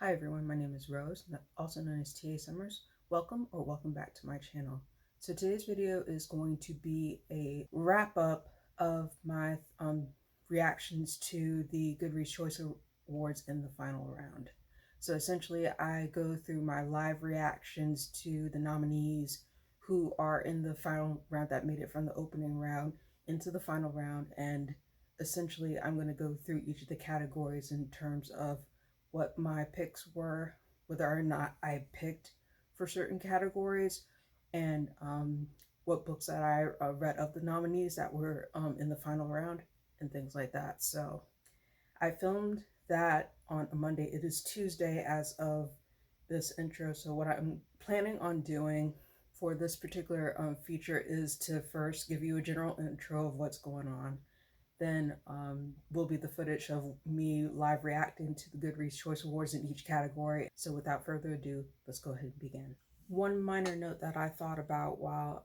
Hi everyone, my name is Rose, also known as TA Summers. Welcome back to my channel. So today's video is going to be a wrap up of my reactions to the Goodreads Choice Awards in the final round. So essentially I go through my live reactions to the nominees who are in the final round that made it from the opening round into the final round, and essentially I'm going to go through each of the categories in terms of what my picks were, whether or not I picked for certain categories, and what books that I read of the nominees that were in the final round, and things like that. So I filmed that on a Monday. It is Tuesday as of this intro. So what I'm planning on doing for this particular feature is to first give you a general intro of what's going on. Then will be the footage of me live reacting to the Goodreads Choice Awards in each category. So without further ado, let's go ahead and begin. One minor note that I thought about while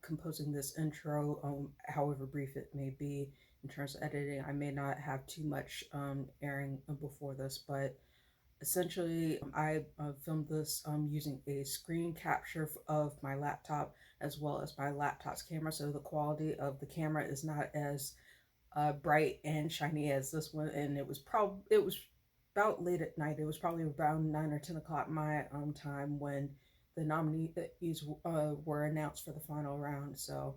composing this intro, however brief it may be, in terms of editing, I may not have too much airing before this, but essentially I filmed this using a screen capture of my laptop as well as my laptop's camera, so the quality of the camera is not as bright and shiny as this one, and it was about late at night. It was probably around 9 or 10 o'clock my time when the nominees were announced for the final round. So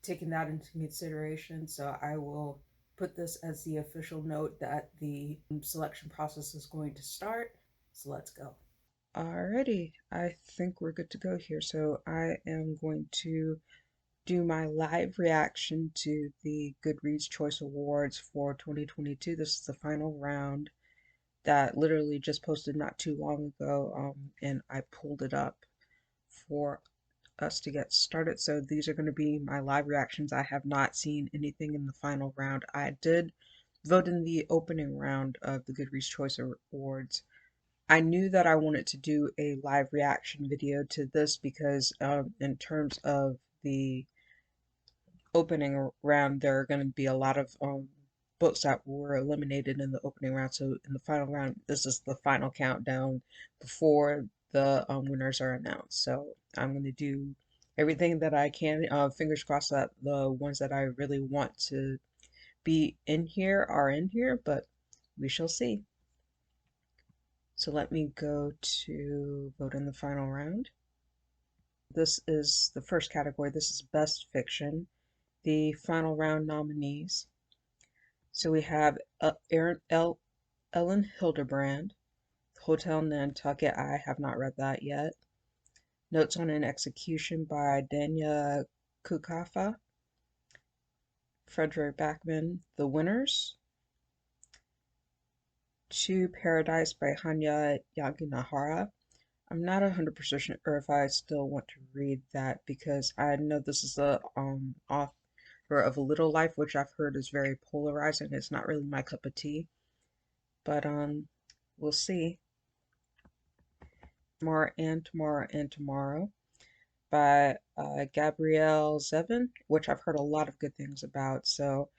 taking that into consideration, so I will put this as the official note that the selection process is going to start. So let's go. Alrighty, I think we're good to go here. So I am going to do my live reaction to the Goodreads Choice Awards for 2022. This is the final round that literally just posted not too long ago, and I pulled it up for us to get started. So these are going to be my live reactions. I have not seen anything in the final round. I did vote in the opening round of the Goodreads Choice Awards. I knew that I wanted to do a live reaction video to this because in terms of the opening round, there are going to be a lot of books that were eliminated in the opening round. So in the final round, this is the final countdown before the winners are announced. So I'm going to do everything that I can. Fingers crossed that the ones that I really want to be in here are in here, but we shall see. So let me go to vote in the final round. This is the first category. This is Best Fiction. The final round nominees. So we have Ellen Hildebrand, Hotel Nantucket. I have not read that yet. Notes on an Execution by Danya Kukafa. Frederick Backman, The Winners. To Paradise by Hanya Yaginahara. I'm not 100% sure if I still want to read that because I know this is the author of A Little Life, which I've heard is very polarizing. It's not really my cup of tea, but we'll see. Tomorrow and Tomorrow by Gabrielle Zevin, which I've heard a lot of good things about. So,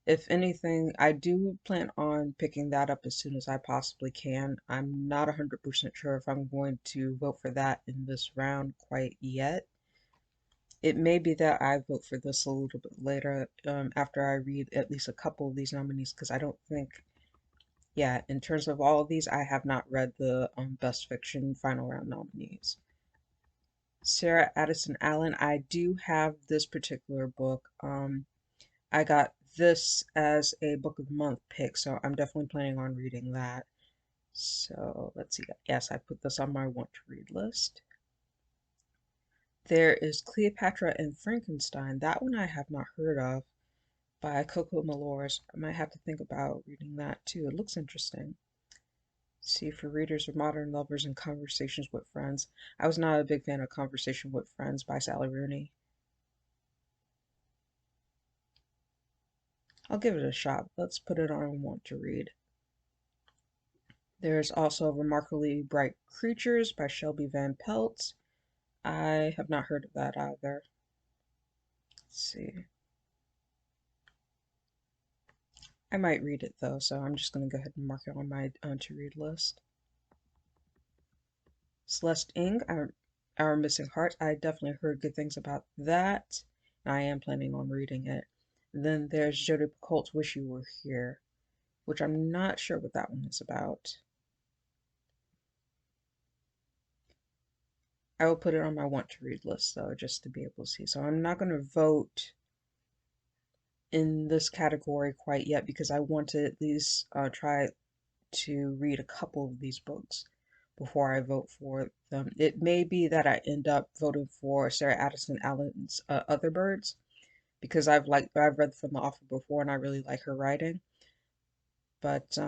if anything, I do plan on picking that up as soon as I possibly can. I'm not 100% sure if I'm going to vote for that in this round quite yet. It may be that I vote for this a little bit later, after I read at least a couple of these nominees, because I don't think, yeah, in terms of all of these, I have not read the Best Fiction final round nominees. Sarah Addison Allen, I do have this particular book. I got this as a book of the month pick, so I'm definitely planning on reading that. So let's see. Yes, I put this on my want to read list. There is Cleopatra and Frankenstein. That one I have not heard of, by Coco Malors. I might have to think about reading that too. It looks interesting. See, for readers of modern lovers and conversations with friends. I was not a big fan of Conversation with Friends by Sally Rooney. I'll give it a shot. Let's put it on want to read. There's also Remarkably Bright Creatures by Shelby Van Pelt. I have not heard of that either. Let's see. I might read it though, so I'm just going to go ahead and mark it on my to read list. Celeste Ng, Our Missing Heart. I definitely heard good things about that, and I am planning on reading it. And then there's Jodi Picoult's Wish You Were Here, which I'm not sure what that one is about. I will put it on my want to read list though, just to be able to see. So I'm not going to vote in this category quite yet because I want to at least try to read a couple of these books before I vote for them. It may be that I end up voting for Sarah Addison Allen's Other Birds because I've read from the author before and I really like her writing. But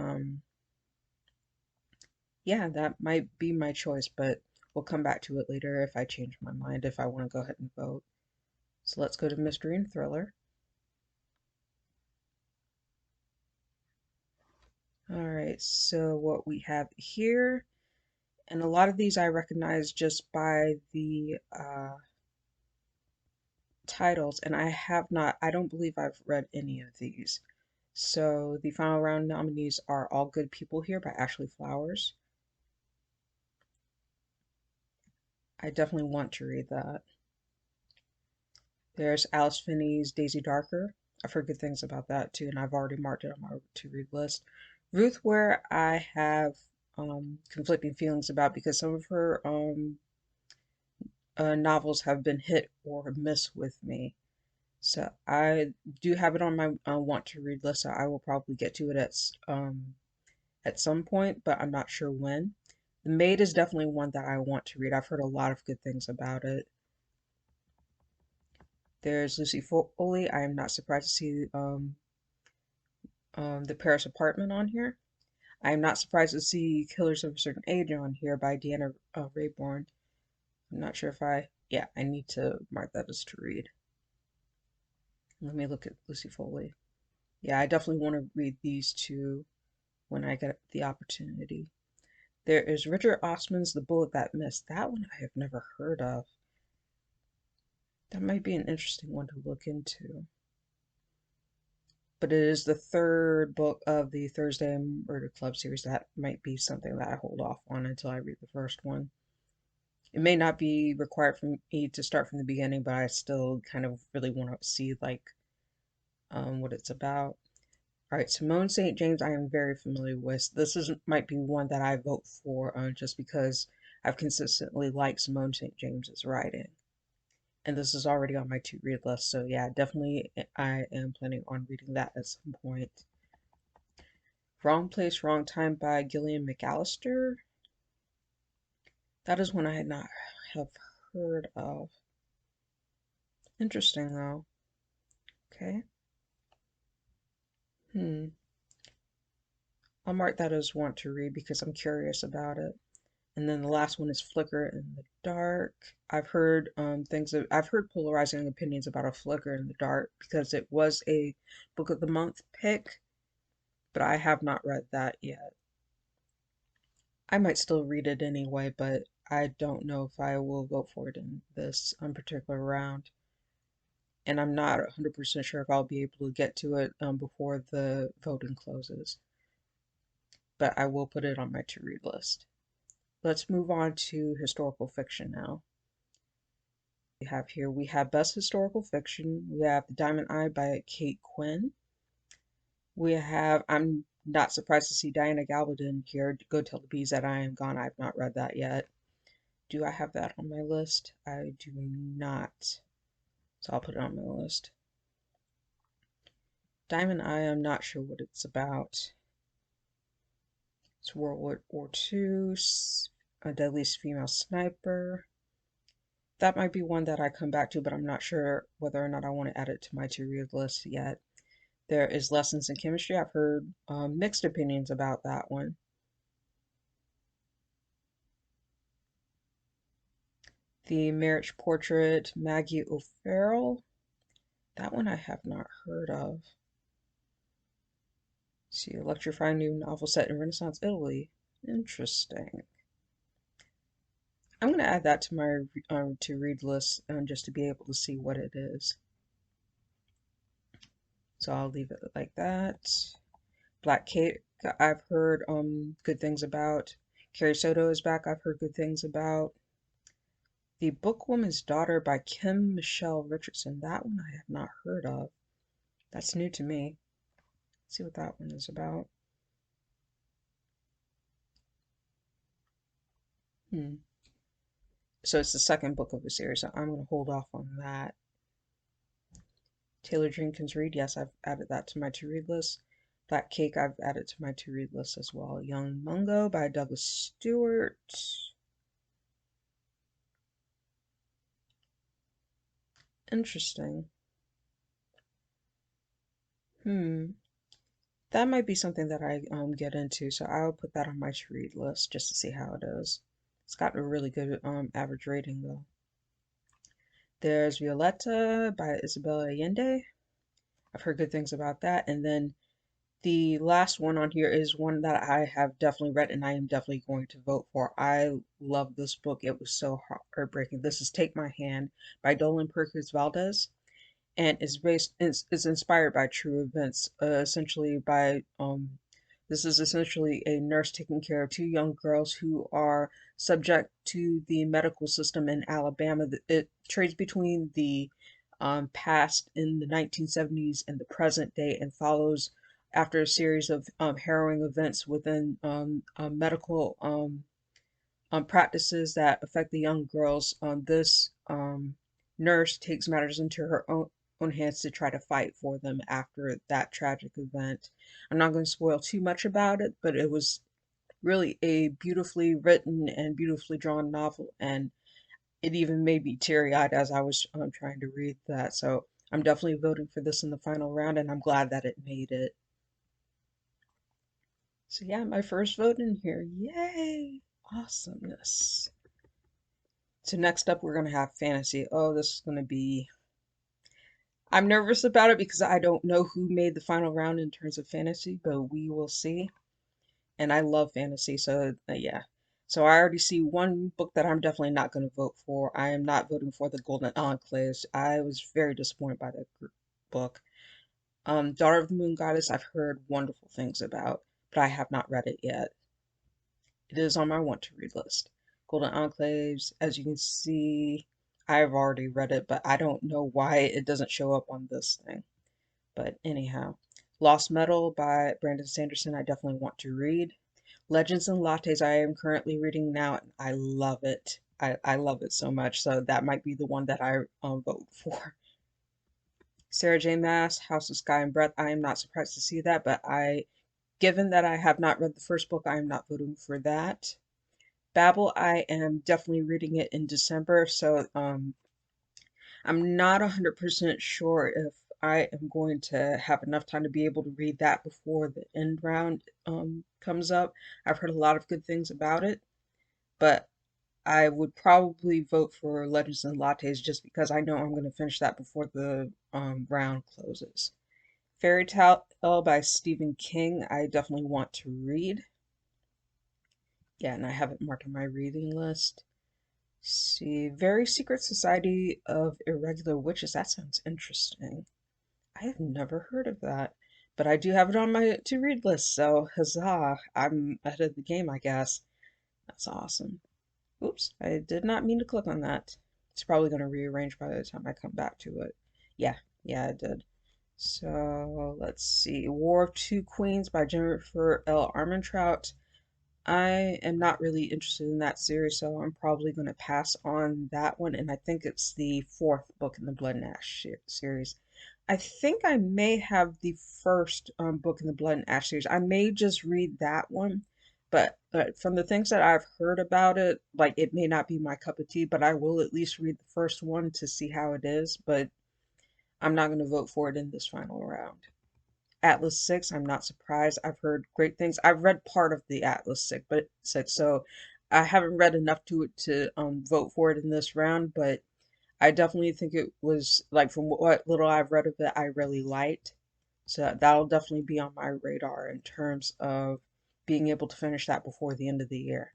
yeah, that might be my choice, but we'll come back to it later if I change my mind if I want to go ahead and vote. So let's go to mystery and thriller. All right, so what we have here, and a lot of these I recognize just by the titles, and I don't believe I've read any of these. So the final round nominees are All Good People Here by Ashley Flowers. I definitely want to read that. There's Alice Finney's Daisy Darker. I've heard good things about that too, and I've already marked it on my to read list. Ruth Ware, I have conflicting feelings about because some of her novels have been hit or miss with me. So I do have it on my want to read list. So I will probably get to it at some point, but I'm not sure when. The Maid is definitely one that I want to read. I've heard a lot of good things about it. There's Lucy Foley. I am not surprised to see the Paris Apartment on here. I am not surprised to see Killers of a Certain Age on here by Deanna Raybourn. I'm not sure if I need to mark that as to read. Let me look at Lucy Foley. Yeah, I definitely want to read these two when I get the opportunity. There is Richard Osman's The Bullet That Missed. That one I have never heard of. That might be an interesting one to look into. But it is the third book of the Thursday Murder Club series. That might be something that I hold off on until I read the first one. It may not be required for me to start from the beginning, but I still kind of really want to see what it's about. All right, Simone St. James, I am very familiar with. This is might be one that I vote for just because I've consistently liked Simone St. James's writing. And this is already on my to read list, so yeah, definitely I am planning on reading that at some point. Wrong Place, Wrong Time by Gillian McAllister. That is one I had not have heard of. Interesting though. Okay. Hmm. I'll mark that as want to read because I'm curious about it. And then the last one is Flicker in the Dark. I've heard polarizing opinions about A Flicker in the Dark because it was a book of the month pick, but I have not read that yet. I might still read it anyway, but I don't know if I will vote for it in this particular round. And I'm not 100% sure if I'll be able to get to it before the voting closes, but I will put it on my to read list. Let's move on to historical fiction now. We have Best Historical Fiction. We have The Diamond Eye by Kate Quinn. I'm not surprised to see Diana Gabaldon here. Go Tell the Bees That I Am Gone. I've not read that yet. Do I have that on my list? I do not. So I'll put it on my list. Diamond Eye, I'm not sure what it's about. It's World War II, a deadliest female sniper. That might be one that I come back to, but I'm not sure whether or not I want to add it to my to read list yet. There is Lessons in Chemistry. I've heard mixed opinions about that one. The Marriage Portrait, Maggie O'Farrell. That one I have not heard of. See, electrifying new novel set in Renaissance Italy. Interesting. I'm going to add that to my to read list just to be able to see what it is. So I'll leave it like that. Black Cake, I've heard good things about. Carrie Soto is back. I've heard good things about. The Bookwoman's Daughter by Kim Michelle Richardson. That one I have not heard of. That's new to me. Let's see what that one is about. Hmm. So it's the second book of the series, so I'm going to hold off on that. Taylor Jenkins Reid, yes, I've added that to my to read list. Black Cake, I've added to my to read list as well. Young Mungo by Douglas Stewart. Interesting. Hmm. That might be something that I get into, so I'll put that on my to read list just to see how it is. It's got a really good average rating though. There's Violetta by Isabella Allende. I've heard good things about that. And then the last one on here is one that I have definitely read and I am definitely going to vote for. I love this book. It was so heartbreaking. This is Take My Hand by Dolan Perkins Valdez, and it's inspired by true events. Essentially by this is essentially a nurse taking care of two young girls who are subject to the medical system in Alabama. It trades between the past in the 1970s and the present day, and follows after a series of harrowing events within medical practices that affect the young girls. This nurse takes matters into her own hands to try to fight for them after that tragic event. I'm not going to spoil too much about it, but it was really a beautifully written and beautifully drawn novel, and it even made me teary eyed as I was trying to read that. So I'm definitely voting for this in the final round, and I'm glad that it made it. So yeah, my first vote in here. Yay! Awesomeness. So next up, we're gonna have fantasy. Oh, this is gonna be. I'm nervous about it because I don't know who made the final round in terms of fantasy, but we will see. And I love fantasy, so yeah. So I already see one book that I'm definitely not going to vote for. I am not voting for the Golden Enclaves. I was very disappointed by that book. Daughter of the Moon Goddess, I've heard wonderful things about, but I have not read it yet. It is on my want to read list. Golden Enclaves, as you can see, I've already read it, but I don't know why it doesn't show up on this thing. But anyhow, Lost Metal by Brandon Sanderson, I definitely want to read. Legends and Lattes, I am currently reading now, and I love it. I love it so much, so that might be the one that I vote for. Sarah J. Maas, House of Sky and Breath, I am not surprised to see that, but given that I have not read the first book, I am not voting for that. Babel, I am definitely reading it in December, so I'm not 100% sure if I am going to have enough time to be able to read that before the end round comes up. I've heard a lot of good things about it, but I would probably vote for Legends and Lattes just because I know I'm going to finish that before the round closes. Fairy Tale by Stephen King, I definitely want to read. Yeah, and I have it marked on my reading list. See, Very Secret Society of Irregular Witches. That sounds interesting. I have never heard of that, but I do have it on my to read list, so huzzah! I'm ahead of the game, I guess. That's awesome. Oops, I did not mean to click on that. It's probably going to rearrange by the time I come back to it. Yeah, yeah, it did. So let's see. War of Two Queens by Jennifer L. Armentrout. I am not really interested in that series, so I'm probably going to pass on that one. And I think it's the fourth book in the Blood and Ash series. I think I may have the first book in the Blood and Ash series. I may just read that one, but from the things that I've heard about it, like it may not be my cup of tea, but I will at least read the first one to see how it is. But I'm not going to vote for it in this final round. Atlas 6, I'm not surprised. I've heard great things. I've read part of the Atlas 6, so I haven't read enough to it to vote for it in this round, but I definitely think it was like from what little I've read of it, I really liked. So that'll definitely be on my radar in terms of being able to finish that before the end of the year.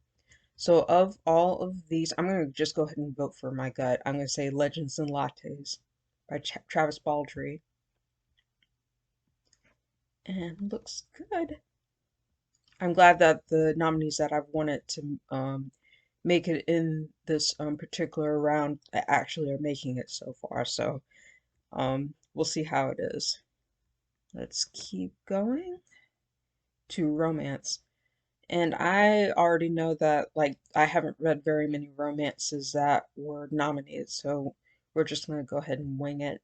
So of all of these, I'm going to just go ahead and vote for my gut. I'm going to say Legends and Lattes by Travis Baldree. And looks good. I'm glad that the nominees that I've wanted to make it in this particular round actually are making it so far. So we'll see how it is. Let's keep going to romance. And I already know that, like, I haven't read very many romances that were nominated, so we're just going to go ahead and wing it.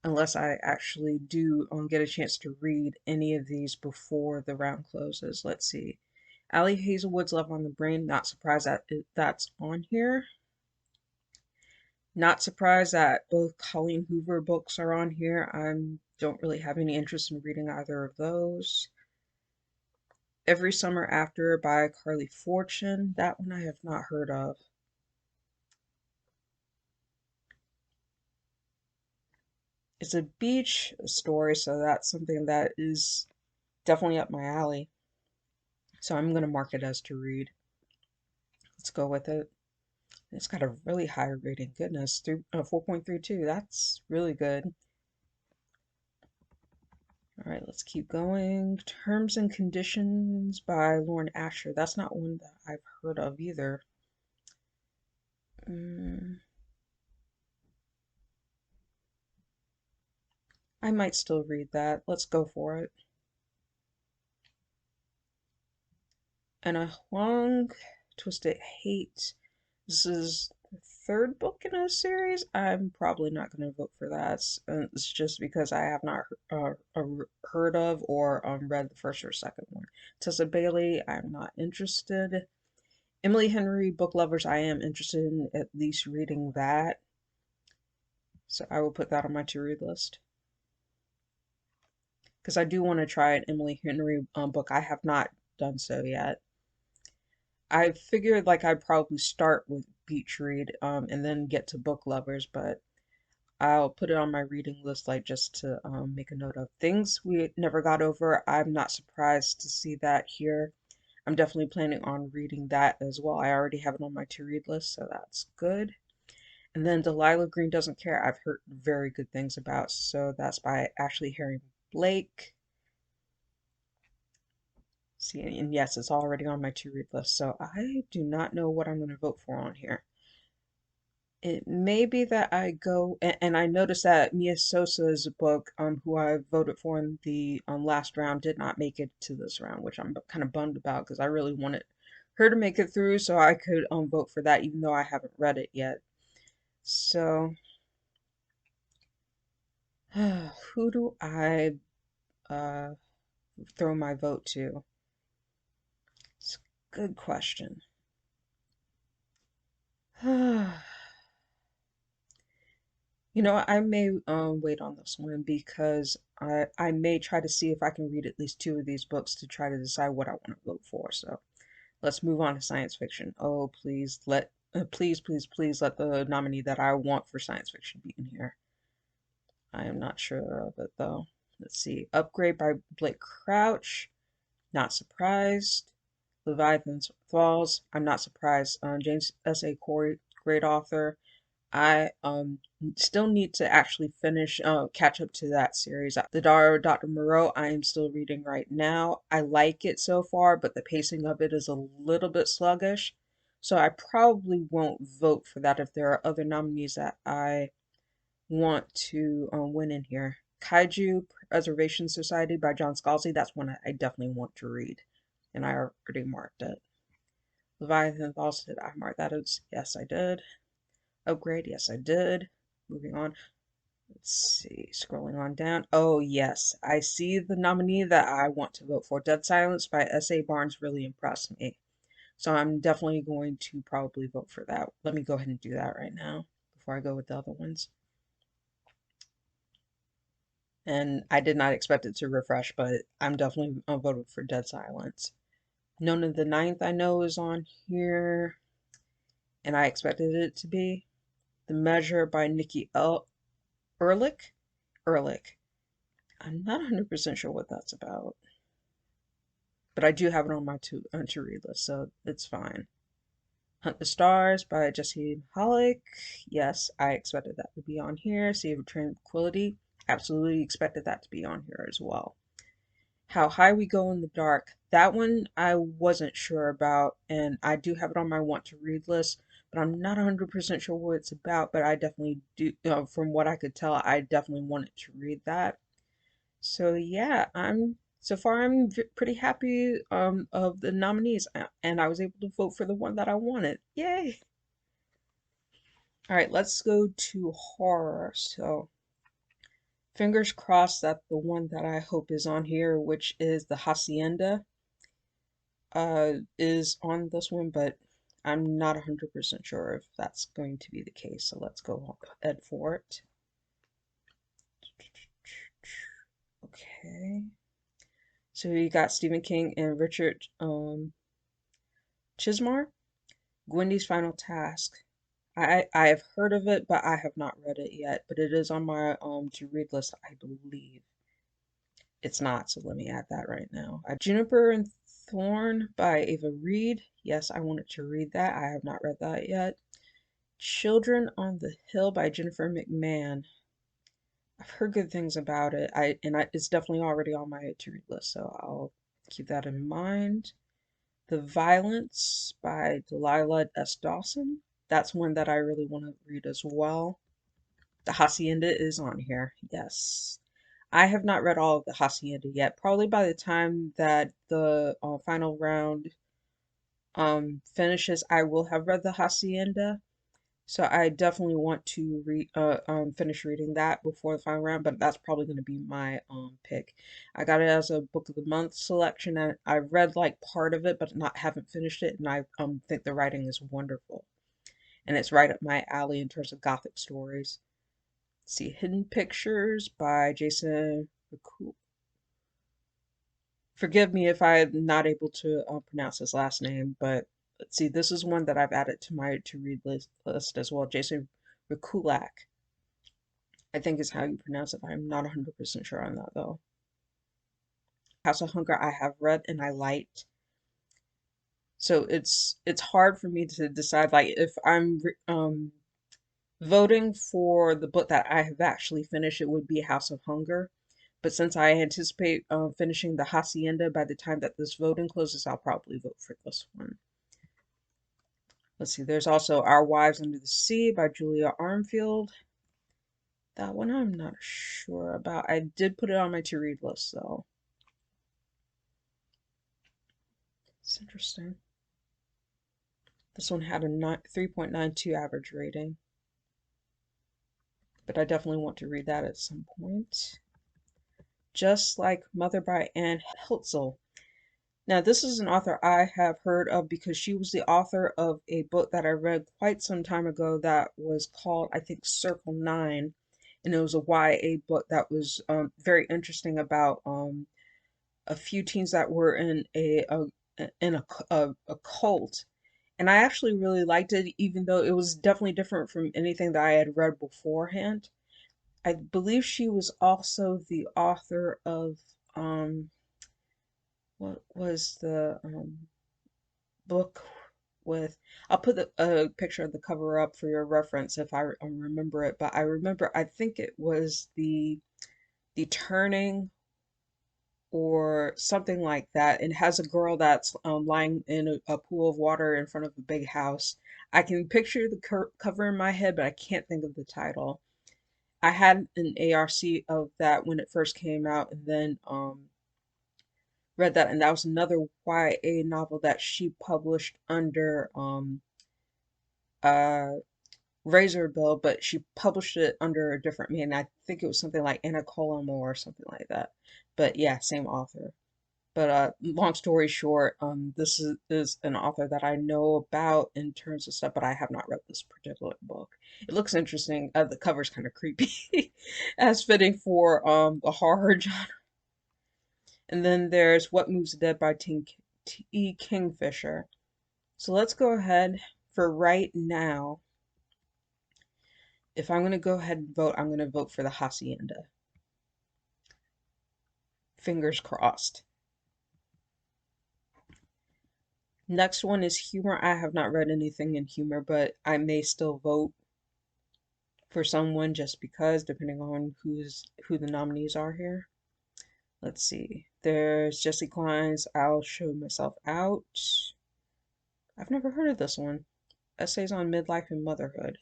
Unless I actually do get a chance to read any of these before the round closes. Let's see. Ali Hazelwood's Love on the Brain, not surprised that that's on here. Not surprised that both Colleen Hoover books are on here. I don't really have any interest in reading either of those. Every Summer After by Carly Fortune. That one I have not heard of. It's a beach story, so that's something that is definitely up my alley. So I'm going to mark it as to read. Let's go with it. It's got a really high rating. Goodness, 4.32. That's really good. All right, let's keep going. Terms and Conditions by Lauren Asher. That's not one that I've heard of either. I might still read that. Let's go for it. And a Huang Twisted Hate. This is the third book in a series. I'm probably not going to vote for that. It's just because I have not heard of or read the first or second one. Tessa Bailey, I'm not interested. Emily Henry, Book Lovers, I am interested in at least reading that. So I will put that on my to-read list. Because I do want to try an Emily Henry book. I have not done so yet. I figured like I'd probably start with Beach Read and then get to Book Lovers, but I'll put it on my reading list like just to make a note of things we never got over. I'm not surprised to see that here. I'm definitely planning on reading that as well. I already have it on my to-read list, so that's good. And then Delilah Green Doesn't Care, I've heard very good things about, so that's by Ashley Herring Blake. See, and yes, it's already on my to-read list, so I do not know what I'm going to vote for on here. It may be that I go, and I noticed that Mia Sosa's book, who I voted for in the last round, did not make it to this round, which I'm kind of bummed about because I really wanted her to make it through so I could vote for that, even though I haven't read it yet. So, who do I uh, throw my vote to? It's a good question. I may wait on this one because I may try to see if I can read at least two of these books to try to decide what I want to vote for. So let's move on to science fiction. Oh, please let the nominee that I want for science fiction be in here. I am not sure of it though. Let's see. Upgrade by Blake Crouch. Not surprised. Leviathan Falls. I'm not surprised. James S.A. Corey, great author. I still need to actually finish catch up to that series. The Dr. Moreau I am still reading right now. I like it so far, but the pacing of it is a little bit sluggish. So I probably won't vote for that if there are other nominees that I want to win in here. Kaiju Preservation Society by John Scalzi. That's one I definitely want to read. And I already marked it. Leviathan Falls, did I mark that as? Yes, I did. Upgrade, yes, I did. Moving on. Let's see, scrolling on down. Oh, yes, I see the nominee that I want to vote for. Dead Silence by S.A. Barnes really impressed me. So I'm definitely going to probably vote for that. Let me go ahead and do that right now before I go with the other ones. And I did not expect it to refresh, but I'm definitely voting for Dead Silence. Nona the Ninth I know is on here, and I expected it to be. The Measure by Nikki Ehrlich. Ehrlich. I'm not 100% sure what that's about, but I do have it on my to read list, so it's fine. Hunt the Stars by Jesse Hollick. Yes, I expected that to be on here. Sea of Tranquility. Absolutely expected that to be on here as well. How High We Go in the Dark. That one I wasn't sure about, and I do have it on my want to read list, but I'm not 100% sure what it's about. But I definitely do, from what I could tell, I definitely wanted to read that. So yeah, I'm pretty happy of the nominees, and I was able to vote for the one that I wanted. Yay! All right, let's go to horror. So fingers crossed that the one that I hope is on here, which is the Hacienda, is on this one, but I'm not 100% sure if that's going to be the case. So let's go ahead for it. Okay. So you got Stephen King and Richard Chismar, Gwendy's Final Task. I have heard of it, but I have not read it yet. But it is on my to read list, I believe. It's not, so let me add that right now. Juniper and Thorn by Ava Reed. Yes, I wanted to read that. I have not read that yet. Children on the Hill by Jennifer McMahon. I've heard good things about it. It's definitely already on my to read list, so I'll keep that in mind. The Violence by Delilah S. Dawson. That's one that I really want to read as well. The Hacienda is on here. Yes. I have not read all of the Hacienda yet. Probably by the time that the final round finishes, I will have read the Hacienda. So I definitely want to finish reading that before the final round, but that's probably going to be my pick. I got it as a book of the month selection, and I read like part of it, but not haven't finished it, and I think the writing is wonderful, and it's right up my alley in terms of gothic stories. Let's see, Hidden Pictures by Jason. Forgive me if I'm not able to pronounce his last name, but let's see, this is one that I've added to my to read list as well. Jason Rekulak, I think is how you pronounce it. I'm not 100% sure on that though. House of Hunger I have read and I liked. So it's hard for me to decide like if I'm voting for the book that I have actually finished, it would be House of Hunger. But since I anticipate finishing the Hacienda by the time that this voting closes, I'll probably vote for this one. Let's see, there's also Our Wives Under the Sea by Julia Armfield. That one I'm not sure about. I did put it on my to read list though. It's interesting. This one had a 3.92 average rating, but I definitely want to read that at some point. Just Like Mother by Anne Heltzel. Now, this is an author I have heard of because she was the author of a book that I read quite some time ago that was called, I think, Circle 9. And it was a YA book that was very interesting about a few teens that were in a cult. And I actually really liked it, even though it was definitely different from anything that I had read beforehand. I believe she was also the author of what was the book with, I'll put a picture of the cover up for your reference if I remember it, but I remember I think it was the Turning or something like that. It has a girl that's lying in a pool of water in front of a big house. I can picture the cover in my head, but I can't think of the title. I had an ARC of that when it first came out, and then read that, and that was another YA novel that she published under uh Razor Bill, but she published it under a different name. I think it was something like Anna Colamo or something like that. But yeah, same author. But long story short, this is an author that I know about in terms of stuff, but I have not read this particular book. It looks interesting. The cover's kind of creepy, as fitting for the horror genre. And then there's What Moves the Dead by T. Kingfisher. So let's go ahead for right now. If I'm going to go ahead and vote, I'm going to vote for the Hacienda. Fingers crossed. Next one is humor. I have not read anything in humor, but I may still vote for someone just because, depending on who the nominees are here. Let's see. There's Jesse Klein's I'll Show Myself Out. I've never heard of this one. Essays on Midlife and Motherhood.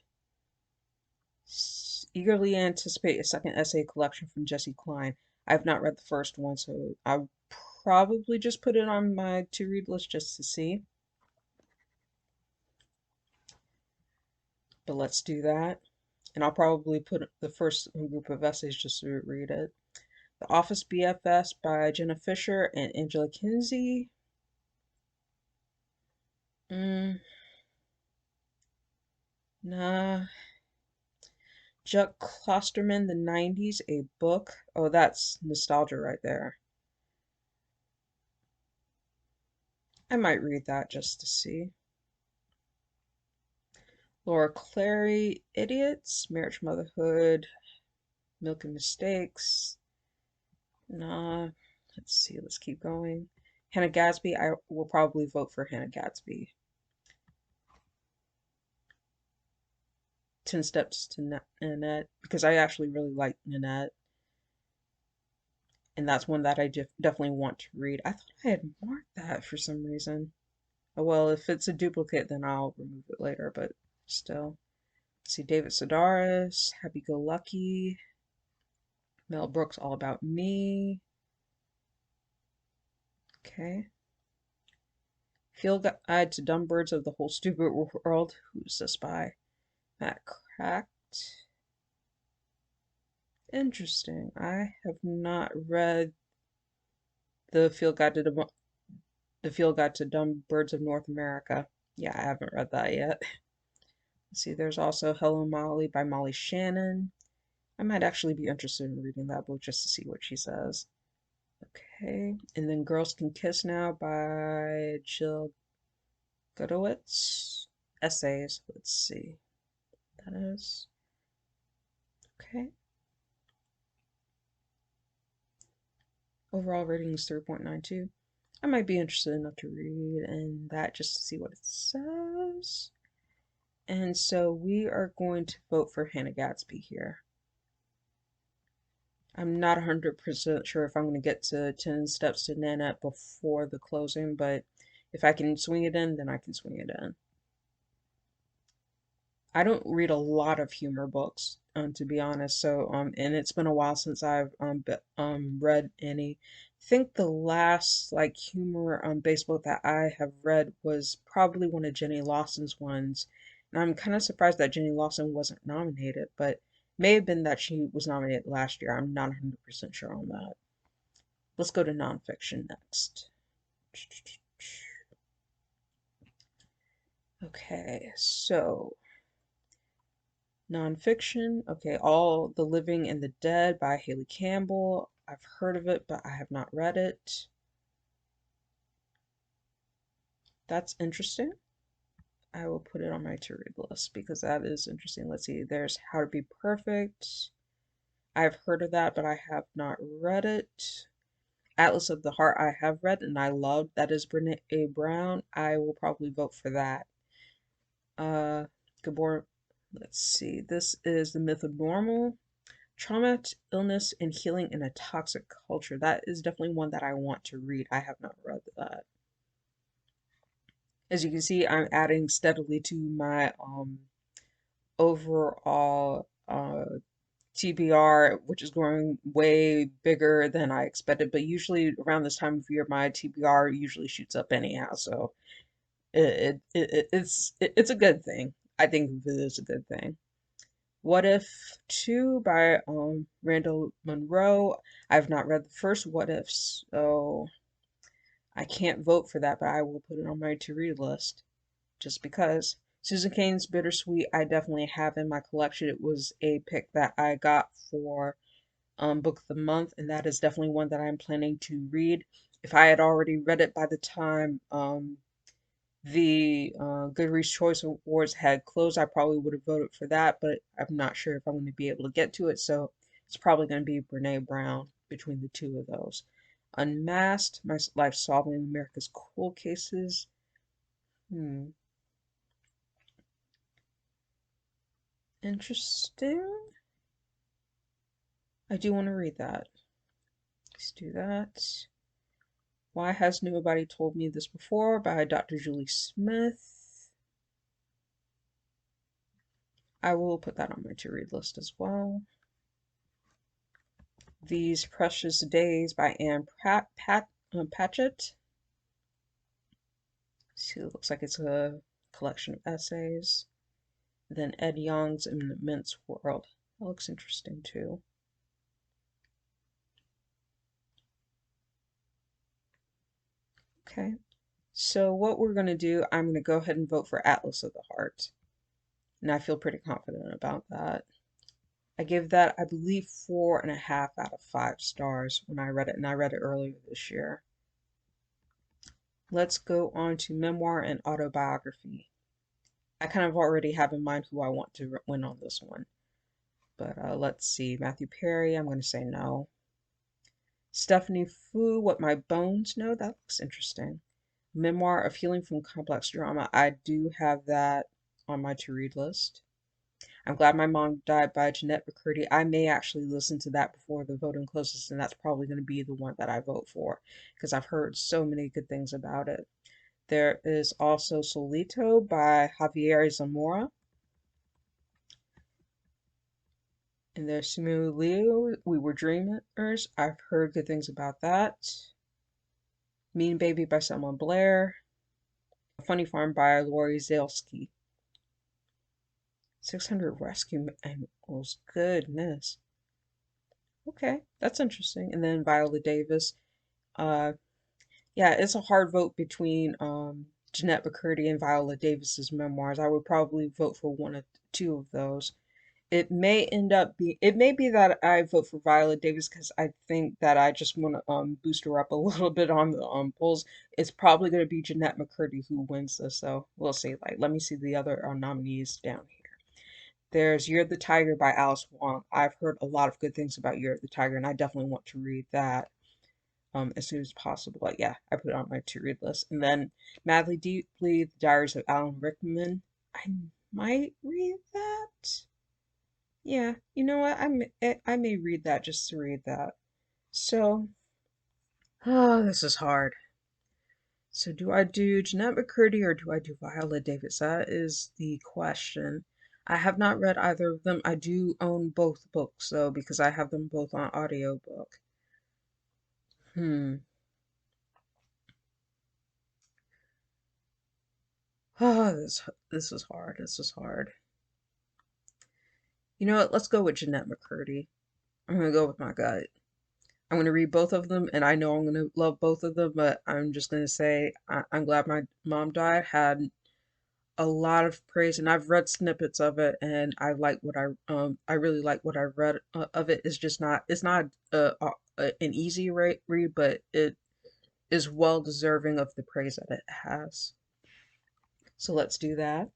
Eagerly anticipate a second essay collection from Jesse Klein. I've not read the first one, so I'll probably just put it on my to read list just to see. But let's do that. And I'll probably put the first group of essays just to read it. The Office BFS by Jenna Fisher and Angela Kinsey. Mm, nah. Chuck Klosterman, The 90s, a book. Oh, that's nostalgia right there. I might read that just to see. Laura Clary, Idiots, Marriage, Motherhood, Milk and Mistakes. Nah. Let's see, let's keep going. Hannah Gadsby, I will probably vote for Hannah Gadsby. 10 Steps to Nanette, because I actually really like Nanette, and that's one that I definitely want to read. I thought I had marked that for some reason. Oh, well, if it's a duplicate, then I'll remove it later, but still. Let's see, David Sedaris, Happy Go Lucky, Mel Brooks, All About Me. Okay. Field Guide to Dumb Birds of the Whole Stupid World. Who's the Spy? Matt Cracked. Interesting. I have not read the Field Guide to Dumb Birds of North America. Yeah, I haven't read that yet. Let's see, there's also Hello Molly by Molly Shannon. I might actually be interested in reading that book just to see what she says. Okay, and then Girls Can Kiss Now by Jill Gutowitz. Essays, let's see. That is. Okay. Overall rating is 3.92. I might be interested enough to read and that just to see what it says. And so we are going to vote for Hannah Gadsby here. I'm not 100% sure if I'm going to get to 10 Steps to Nanette before the closing, but if I can swing it in, then I can swing it in. I don't read a lot of humor books, to be honest. So, and it's been a while since I've read any. I think the last like humor based book that I have read was probably one of Jenny Lawson's ones, and I'm kind of surprised that Jenny Lawson wasn't nominated, but may have been that she was nominated last year. I'm not 100% sure on that. Let's go to nonfiction next. Okay, so nonfiction. Okay, All the Living and the Dead by Haley Campbell. I've heard of it, but I have not read it. That's interesting. I will put it on my to read list because that is interesting. Let's see, there's How to Be Perfect. I've heard of that, but I have not read it. Atlas of the Heart, I have read and I loved. That is Brene Brown. I will probably vote for that. Gabor, let's see. This is The Myth of Normal. Trauma, illness, and healing in a toxic culture. That is definitely one that I want to read. I have not read that. As you can see, I'm adding steadily to my overall TBR, which is growing way bigger than I expected. But usually around this time of year, my TBR usually shoots up anyhow. So it's a good thing. I think it is a good thing. What If 2 by Randall Munroe. I've not read the first What If, so I can't vote for that, but I will put it on my to read list just because. Susan Cain's Bittersweet, I definitely have in my collection. It was a pick that I got for Book of the Month, and that is definitely one that I'm planning to read. If I had already read it by the time the Goodreads Choice Awards had closed, I probably would have voted for that, but I'm not sure if I'm going to be able to get to it, so it's probably going to be Brene Brown between the two of those. Unmasked, My Life Solving America's Cold Cases. Hmm, interesting. I do want to read that. Let's do that. Why Has Nobody Told Me This Before by Dr. Julie Smith. I will put that on my to-read list as well. These Precious Days by Anne Patchett. See, it looks like it's a collection of essays. Then Ed Young's An Immense World. That looks interesting too. Okay, so what we're going to do, I'm going to go ahead and vote for Atlas of the Heart. And I feel pretty confident about that. I gave that, I believe, 4.5 out of 5 stars when I read it, and I read it earlier this year. Let's go on to Memoir and Autobiography. I kind of already have in mind who I want to win on this one. But let's see. Matthew Perry, I'm going to say no. Stephanie Fu, What My Bones Know. That looks interesting. Memoir of Healing from Complex Drama. I do have that on my to-read list. I'm Glad My Mom Died by Jeanette McCurdy. I may actually listen to that before the voting closes, and that's probably going to be the one that I vote for because I've heard so many good things about it. There is also Solito by Javier Zamora. And there's Simu Liu, We Were Dreamers. I've heard good things about that. Mean Baby by Selma Blair. Funny Farm by Lori Zalesky. 600 Rescue Animals. Goodness. Okay, that's interesting. And then Viola Davis. Uh, yeah, it's a hard vote between Jeanette McCurdy and Viola Davis's memoirs. I would probably vote for one of two of those. It may be that I vote for Viola Davis because I think that I just want to boost her up a little bit on the polls. It's probably going to be Jeanette McCurdy who wins this, so we'll see. Like, let me see the other nominees down here. There's Year of the Tiger by Alice Wong. I've heard a lot of good things about Year of the Tiger, and I definitely want to read that as soon as possible. But yeah, I put it on my to-read list. And then Madly Deeply, The Diaries of Alan Rickman. I might read that. Yeah, you know what? I may read that just to read that. So, oh, this is hard. So, do I do Jeanette McCurdy or do I do Viola Davis? That is the question. I have not read either of them. I do own both books though because I have them both on audiobook. Hmm. Oh, this is hard. This is hard. You know what? Let's go with Jeanette McCurdy. I'm gonna go with my gut. I'm going to read both of them, and I know I'm going to love both of them, but I'm just going to say I'm Glad My Mom Died had a lot of praise, and I've read snippets of it, and I really like what I read of it. It's just not it's not an easy read, but it is well deserving of the praise that it has. So let's do that.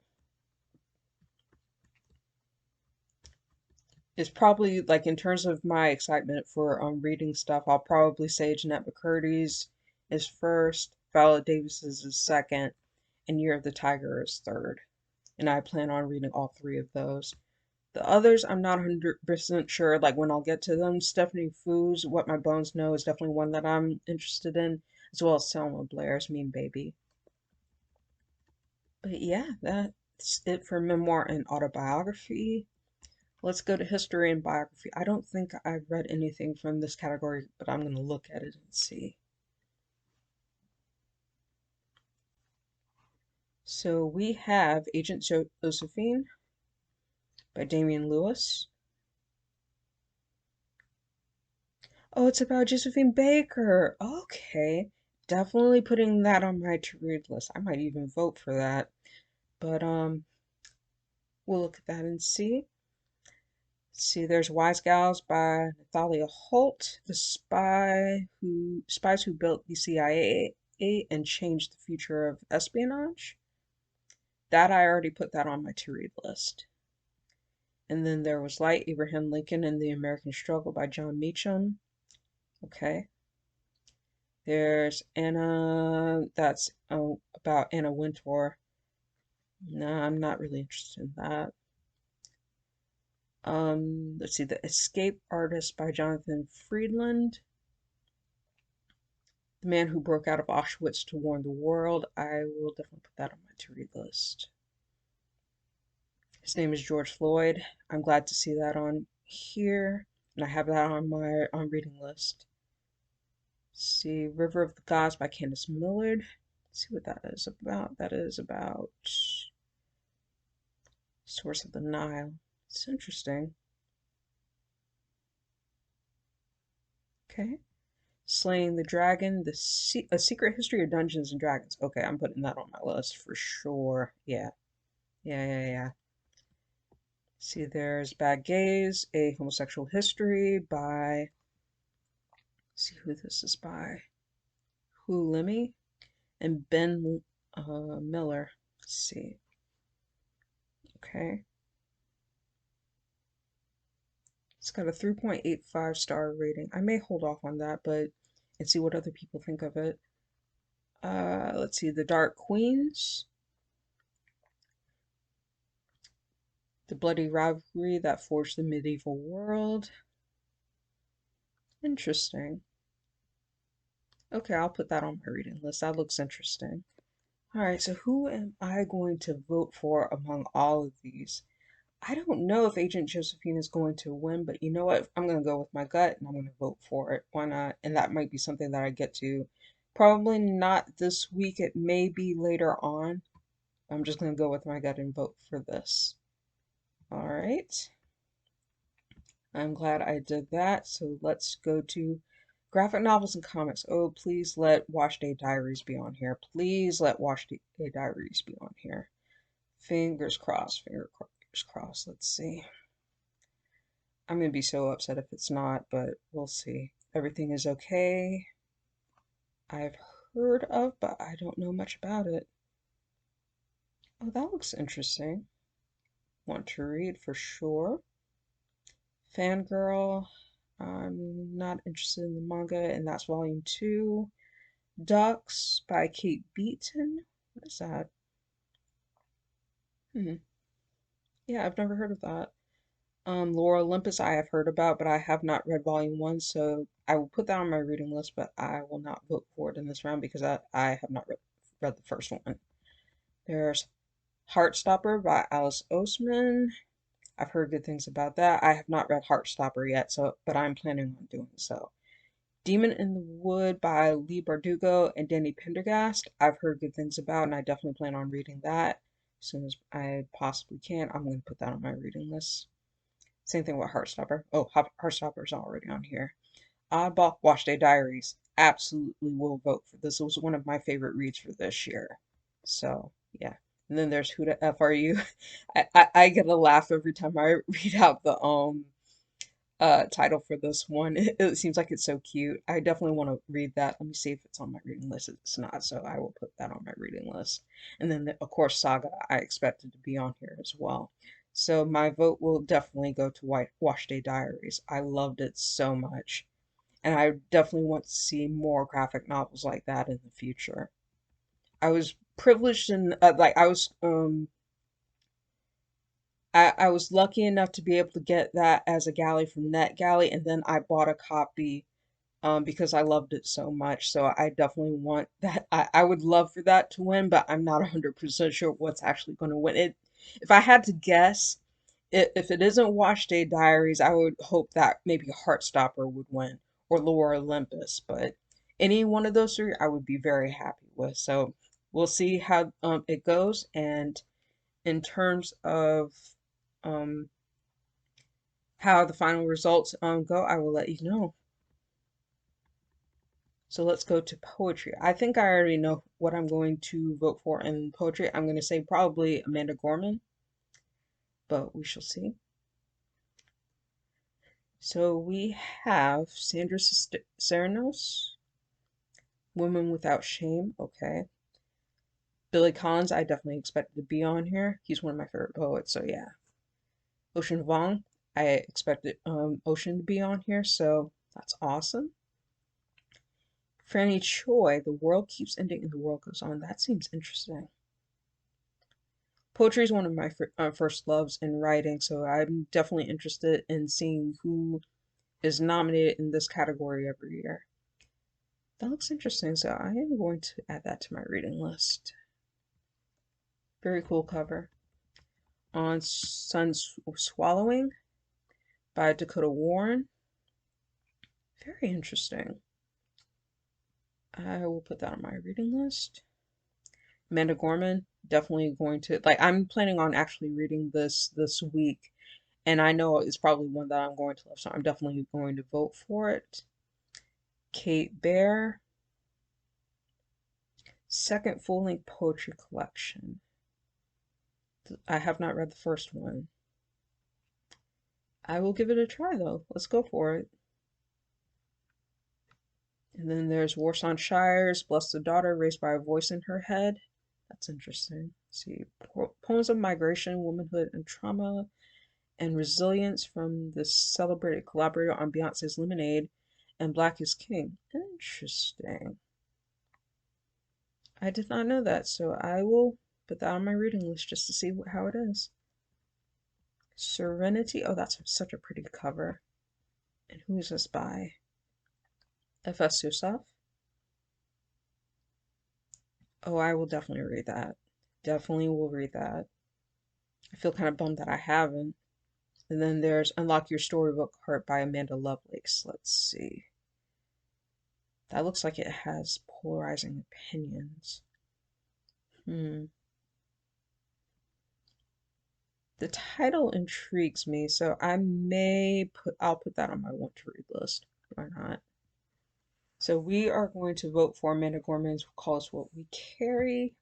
It's probably like in terms of my excitement for reading stuff, I'll probably say Jeanette McCurdy's is first, Viola Davis's is second, and Year of the Tiger is third. And I plan on reading all three of those. The others, I'm not 100% sure, like when I'll get to them. Stephanie Foo's What My Bones Know is definitely one that I'm interested in, as well as Selma Blair's Mean Baby. But yeah, that's it for memoir and autobiography. Let's go to history and biography. I don't think I've read anything from this category, but I'm going to look at it and see. So we have Agent Josephine by Damian Lewis. Oh, it's about Josephine Baker. Okay. Definitely putting that on my to-read list. I might even vote for that. But we'll look at that and see. See, there's Wise Gals by Nathalia Holt, the spies who built the CIA and changed the future of espionage. That I already put that on my to-read list. And then there was Light, Abraham Lincoln and the American Struggle by John Meacham. Okay. There's Anna, that's about Anna Wintour. No, I'm not really interested in that. Let's see, The Escape Artist by Jonathan Friedland. The Man Who Broke Out of Auschwitz to Warn the World. I will definitely put that on my to-read list. His name is George Floyd. I'm glad to see that on here, and I have that on my reading list. Let's see, River of the Gods by Candace Millard. Let's see what that is about. That is about Source of the Nile. It's interesting. Okay. Slaying the Dragon, A Secret History of Dungeons and Dragons. Okay, I'm putting that on my list for sure. Yeah. Yeah. See, there's Bad Gays, A Homosexual History by, let's see who this is by, Hu Limmy and Ben Miller. Let's see. Okay. It's got a 3.85 star rating. I may hold off on that, but and see what other people think of it. Let's see, The Dark Queens, The Bloody Rivalry That Forged the Medieval World. Interesting. Okay, I'll put that on my reading list. That looks interesting. All right, so who am I going to vote for among all of these? I don't know if Agent Josephine is going to win, but you know what? I'm going to go with my gut and I'm going to vote for it. Why not? And that might be something that I get to. Probably not this week. It may be later on. I'm just going to go with my gut and vote for this. All right. I'm glad I did that. So let's go to graphic novels and comics. Oh, please let Wash Day Diaries be on here. Please let Wash Day Diaries be on here. Fingers crossed, fingers crossed. Let's see. I'm going to be so upset if it's not, but we'll see. Everything is okay. I've heard of, but I don't know much about it. Oh, that looks interesting. Want to read for sure. Fangirl. I'm not interested in the manga, and that's volume 2. Ducks by Kate Beaton. What is that? Yeah, I've never heard of that. Laura Olympus I have heard about, but I have not read volume 1, so I will put that on my reading list, but I will not vote for it in this round because I have not read the first one. There's Heartstopper by Alice Oseman. I've heard good things about that. I have not read Heartstopper yet, but I'm planning on doing so. Demon in the Wood by Lee Bardugo and Danny Pendergast. I've heard good things about, and I definitely plan on reading that as soon as I possibly can. I'm going to put that on my reading list. Same thing with Heartstopper. Oh, Heartstopper's already on here. Oddball Wash Day Diaries. Absolutely will vote for this. It was one of my favorite reads for this year. So, yeah. And then there's Who the F Are You? I get a laugh every time I read out the title for this one. It seems like it's so cute. I definitely want to read that. Let me see if it's on my reading list. It's not, so I will put that on my reading list. And then, of course, Saga, I expected to be on here as well. So my vote will definitely go to Wash Day Diaries. I loved it so much. And I definitely want to see more graphic novels like that in the future. I was privileged and I was lucky enough to be able to get that as a galley from NetGalley, and then I bought a copy because I loved it so much. So I definitely want that. I would love for that to win, but I'm not 100% sure what's actually going to win it. If I had to guess, if it isn't Wash Day Diaries, I would hope that maybe Heartstopper would win or Lower Olympus, but any one of those three I would be very happy with. So we'll see how it goes. And in terms of um, how the final results go, I will let you know. So let's go to poetry. I think I already know what I'm going to vote for in poetry. I'm going to say probably Amanda Gorman, but we shall see. So we have Sandra Ceranos, Women Without Shame. Okay. Billy Collins, I definitely expected to be on here. He's one of my favorite poets, so yeah. Ocean Vuong, I expected Ocean to be on here, so that's awesome. Franny Choi, The World Keeps Ending and the World Goes On. That seems interesting. Poetry is one of my first loves in writing, so I'm definitely interested in seeing who is nominated in this category every year. That looks interesting, so I am going to add that to my reading list. Very cool cover. On Sun Swallowing by Dakota Warren. Very interesting. I will put that on my reading list. Amanda Gorman, definitely going to like I'm planning on actually reading this week, and I know it's probably one that I'm going to love, so I'm definitely going to vote for it. Kate Bear, second full-length poetry collection. I have not read the first one. I will give it a try though. Let's go for it. And then there's Warsaw Shires, Bless the Daughter, Raised by a Voice in Her Head. That's interesting. Let's see, poems of migration, womanhood, and trauma, and resilience from the celebrated collaborator on Beyonce's Lemonade and Black is King. Interesting. I did not know that, so I will put that on my reading list just to see how it is. Serenity. Oh, that's such a pretty cover. And who is this by? F.S. Yusuf. Oh, I will definitely read that. Definitely will read that. I feel kind of bummed that I haven't. And then there's Unlock Your Storybook Heart by Amanda Lovelace. Let's see. That looks like it has polarizing opinions. The title intrigues me, so I'll put that on my want to read list. Why not? So we are going to vote for Amanda Gorman's Call Us What We Carry.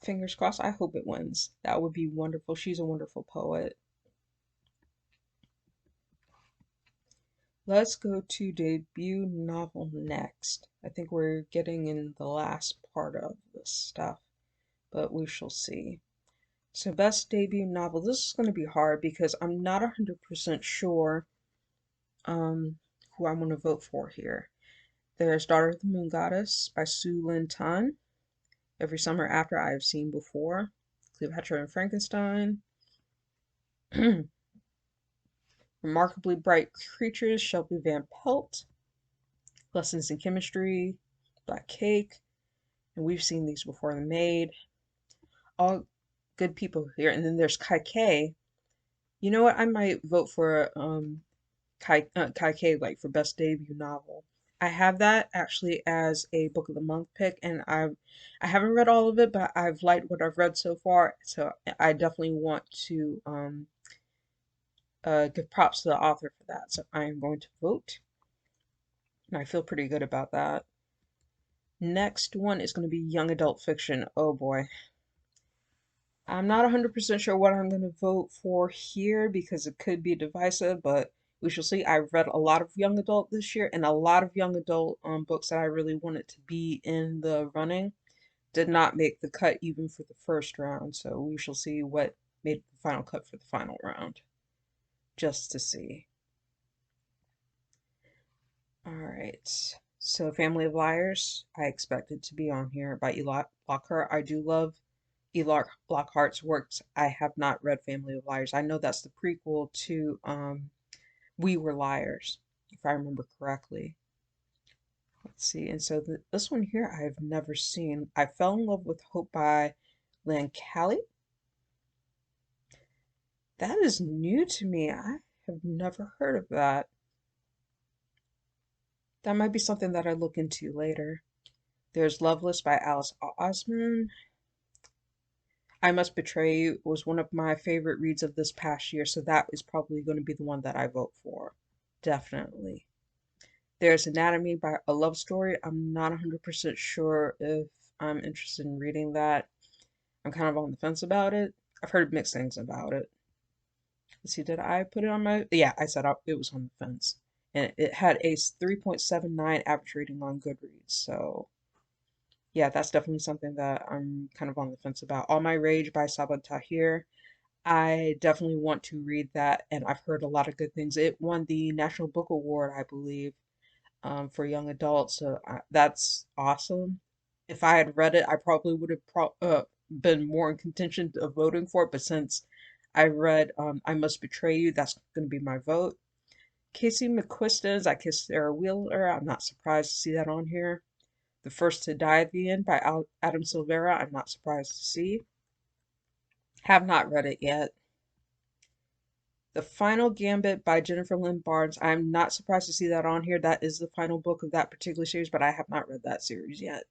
Fingers crossed, I hope it wins. That would be wonderful. She's a wonderful poet. Let's go to debut novel next. I think we're getting in the last part of this stuff, but we shall see. So best debut novel. This is going to be hard because I'm not 100% sure who I want to vote for here. There's Daughter of the Moon Goddess by Sue Lin Tan. Every Summer After I Have Seen Before. Cleopatra and Frankenstein. Remarkably Bright Creatures, Shelby Van Pelt. Lessons in Chemistry, Black Cake. And we've seen these before. The Maid. All good people here. And then there's Kai K. You know what? I might vote for Kai K like for best debut novel. I have that actually as a book of the month pick, and I haven't read all of it, but I've liked what I've read so far. So I definitely want to give props to the author for that. So I am going to vote, and I feel pretty good about that. Next one is going to be young adult fiction. Oh boy. I'm not 100% sure what I'm going to vote for here because it could be divisive, but we shall see. I've read a lot of young adult this year, and a lot of young adult books that I really wanted to be in the running did not make the cut even for the first round. So we shall see what made the final cut for the final round, just to see. All right. So Family of Liars, I expected to be on here by Eli Lockhart. I do love Eli Lockhart's works. I have not read Family of Liars. I know that's the prequel to We Were Liars, if I remember correctly. Let's see. And so this one here I've never seen. I Fell in Love with Hope by Lan Callie. That is new to me. I have never heard of that. That might be something that I look into later. There's Loveless by Alice Osman. I Must Betray You was one of my favorite reads of this past year, so that is probably going to be the one that I vote for. Definitely. There's Anatomy by a Love Story. I'm not 100% sure if I'm interested in reading that. I'm kind of on the fence about it. I've heard mixed things about it. Let's see, did I put it on my... Yeah, I said it was on the fence. And it had a 3.79 average rating on Goodreads, so yeah, that's definitely something that I'm kind of on the fence about. All My Rage by Sabaa Tahir. I definitely want to read that, and I've heard a lot of good things. It won the National Book Award, I believe, for young adults, so that's awesome. If I had read it, I probably would have been more in contention of voting for it, but since I read I Must Betray You, that's going to be my vote. Casey McQuiston's I Kissed Sarah Wheeler. I'm not surprised to see that on here. The First to Die at the End by Adam Silvera. I'm not surprised to see. Have not read it yet. The Final Gambit by Jennifer Lynn Barnes. I'm not surprised to see that on here. That is the final book of that particular series, but I have not read that series yet,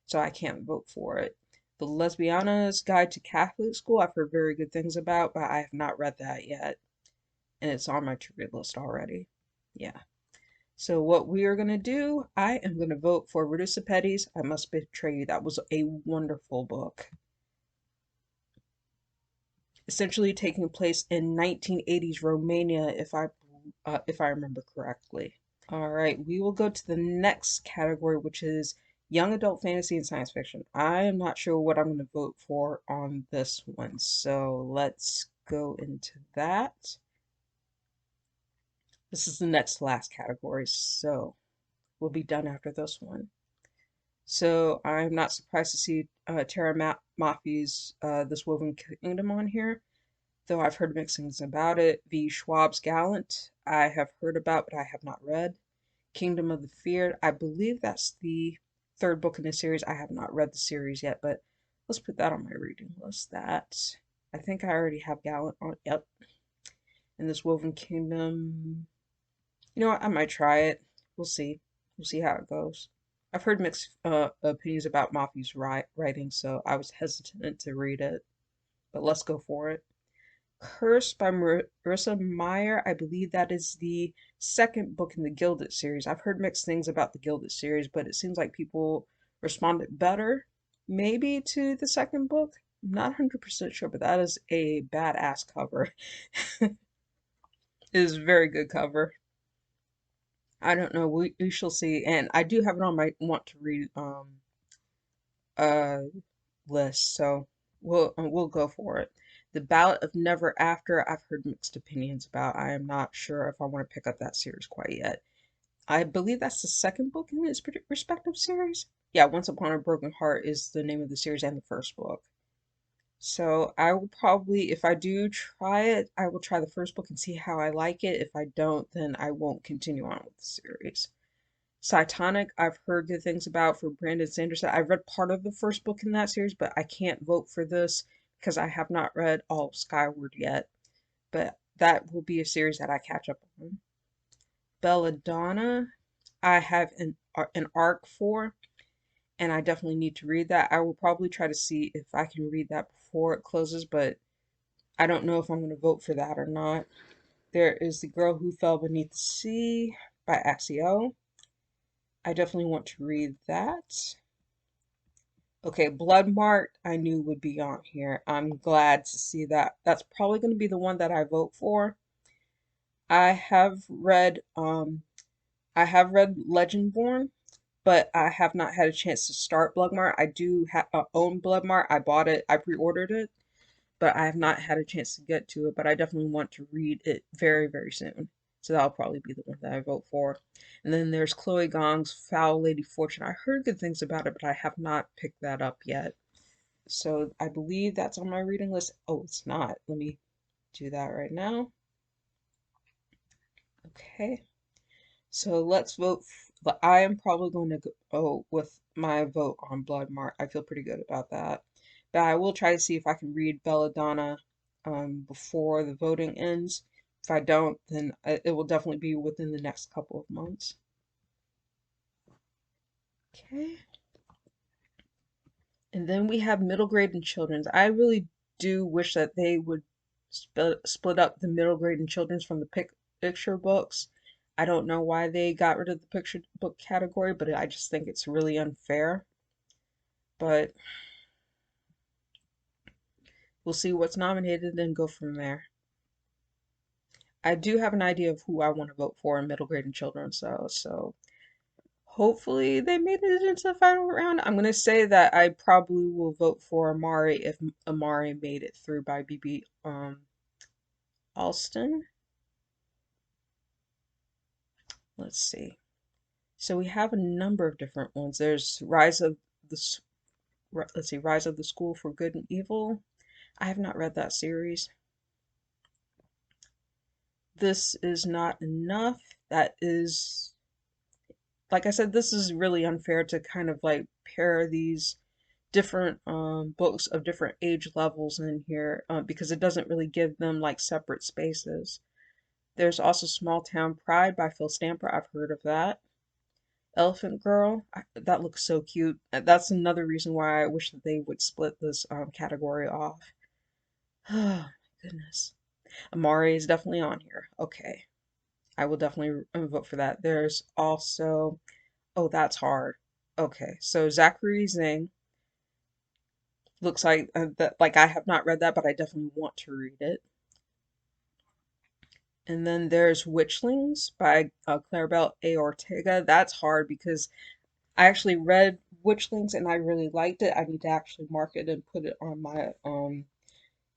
so I can't vote for it. The Lesbiana's Guide to Catholic School. I've heard very good things about, but I have not read that yet, and it's on my to-read list already. Yeah. So what we are going to do, I am going to vote for Reduce Petty's I Must Betray You. That was a wonderful book. Essentially taking place in 1980s Romania, if I remember correctly. All right, we will go to the next category, which is young adult fantasy and science fiction. I am not sure what I'm going to vote for on this one, so let's go into that. This is the next to last category, so we'll be done after this one. So I'm not surprised to see Tara Mafi's This Woven Kingdom on here, though I've heard mixed things about it. V. Schwab's Gallant, I have heard about, but I have not read. Kingdom of the Feared, I believe that's the third book in the series. I have not read the series yet, but let's put that on my reading list. That, I think I already have Gallant on, yep. And This Woven Kingdom, you know what, I might try it. We'll see. We'll see how it goes. I've heard mixed opinions about Mafi's writing, so I was hesitant to read it, but let's go for it. Cursed by Marissa Meyer. I believe that is the second book in the Gilded series. I've heard mixed things about the Gilded series, but it seems like people responded better, maybe, to the second book. I'm not 100% sure, but that is a badass cover. It is a very good cover. I don't know. We shall see. And I do have it on my want to read uh list, so we'll go for it. The Ballad of Never After, I've heard mixed opinions about. I am not sure if I want to pick up that series quite yet. I believe that's the second book in its respective series. Yeah, Once Upon a Broken Heart is the name of the series and the first book. So I will probably, if I do try it, I will try the first book and see how I like it. If I don't, then I won't continue on with the series. Cytonic, I've heard good things about for Brandon Sanderson. I've read part of the first book in that series, but I can't vote for this because I have not read all of Skyward yet. But that will be a series that I catch up on. Belladonna, I have an arc for, and I definitely need to read that. I will probably try to see if I can read that before it closes, but I don't know if I'm going to vote for that or not. There is The Girl Who Fell Beneath the Sea by Axio. I definitely want to read that. Okay, Bloodmarked I knew would be on here. I'm glad to see that. That's probably going to be the one that I vote for. I have read Legendborn, but I have not had a chance to start Bloodmarked. I do own Bloodmarked. I bought it. I pre-ordered it, but I have not had a chance to get to it. But I definitely want to read it very, very soon. So that'll probably be the one that I vote for. And then there's Chloe Gong's Foul Lady Fortune. I heard good things about it, but I have not picked that up yet. So I believe that's on my reading list. Oh, it's not. Let me do that right now. Okay. So let's vote. I am probably going to go with my vote on Bloodmark. I feel pretty good about that. But I will try to see if I can read Belladonna before the voting ends. If I don't, then it will definitely be within the next couple of months. Okay. And then we have middle grade and children's. I really do wish that they would split up the middle grade and children's from the picture books. I don't know why they got rid of the picture book category, but I just think it's really unfair. But we'll see what's nominated and go from there. I do have an idea of who I want to vote for in middle grade and children's, so hopefully they made it into the final round. I'm gonna say that I probably will vote for Amari if Amari made it through by BB Alston. Let's see. So we have a number of different ones. There's the Rise of the School for Good and Evil. I have not read that series. This Is Not Enough. That is like I said, this is really unfair to kind of like pair these different books of different age levels in here because it doesn't really give them like separate spaces. There's also Small Town Pride by Phil Stamper. I've heard of that. Elephant Girl, that looks so cute. That's another reason why I wish that they would split this category off. Oh, my goodness. Amari is definitely on here. Okay. I will definitely vote for that. There's also, oh, that's hard. Okay. So Zachary Zing looks like that, like I have not read that, but I definitely want to read it. And then there's Witchlings by Claribel A. Ortega. That's hard because I actually read Witchlings and I really liked it. I need to actually mark it and put it on my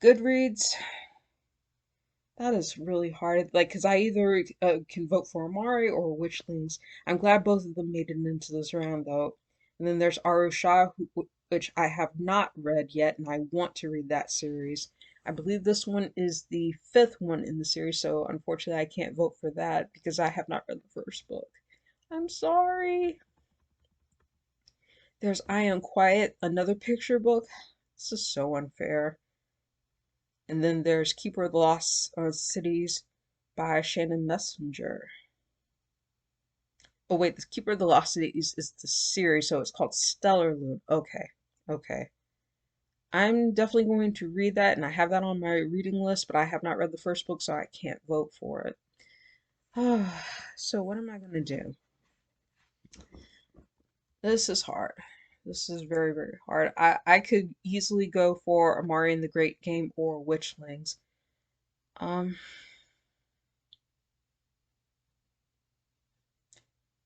Goodreads. That is really hard. Like, because I either can vote for Amari or Witchlings. I'm glad both of them made it into this round, though. And then there's Arusha, which I have not read yet, and I want to read that series. I believe this one is the fifth one in the series, so unfortunately I can't vote for that because I have not read the first book. I'm sorry. There's I Am Quiet, another picture book. This is so unfair. And then there's Keeper of the Lost Cities by Shannon Messenger. Oh wait, the Keeper of the Lost Cities is the series, so it's called Stellar Loon. Okay, okay. I'm definitely going to read that, and I have that on my reading list, but I have not read the first book, so I can't vote for it. So what am I going to do? This is hard. This is very, very hard. I could easily go for Amari and the Great Game or Witchlings. Um,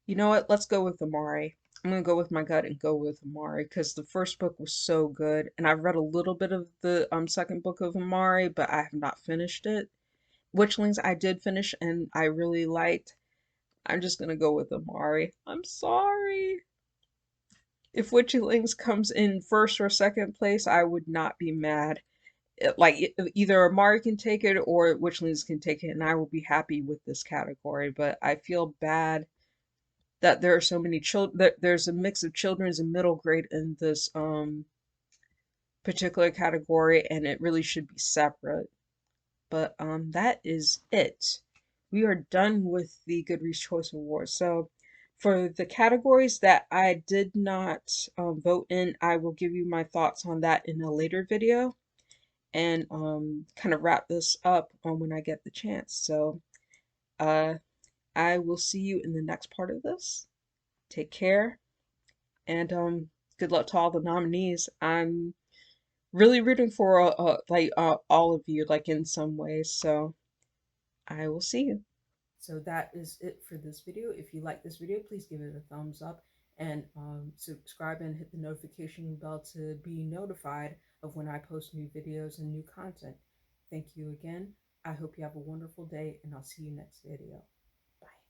You know what? Let's go with Amari. I'm gonna go with my gut and go with Amari because the first book was so good, and I've read a little bit of the second book of Amari, but I have not finished it. Witchlings I did finish and I really liked. I'm just gonna go with Amari. I'm sorry. If Witchlings comes in first or second place, I would not be mad. Either Amari can take it or Witchlings can take it, and I will be happy with this category. But I feel bad that there are so many children that there's a mix of children's and middle grade in this particular category and it really should be separate. But that is it. We are done with the Goodreads Choice Awards. So for the categories that I did not vote in, I will give you my thoughts on that in a later video and kind of wrap this up when I get the chance. So uh, I will see you in the next part of this. Take care. And good luck to all the nominees. I'm really rooting for all of you, like in some ways. So I will see you. So that is it for this video. If you like this video, please give it a thumbs up and subscribe and hit the notification bell to be notified of when I post new videos and new content. Thank you again. I hope you have a wonderful day, and I'll see you next video.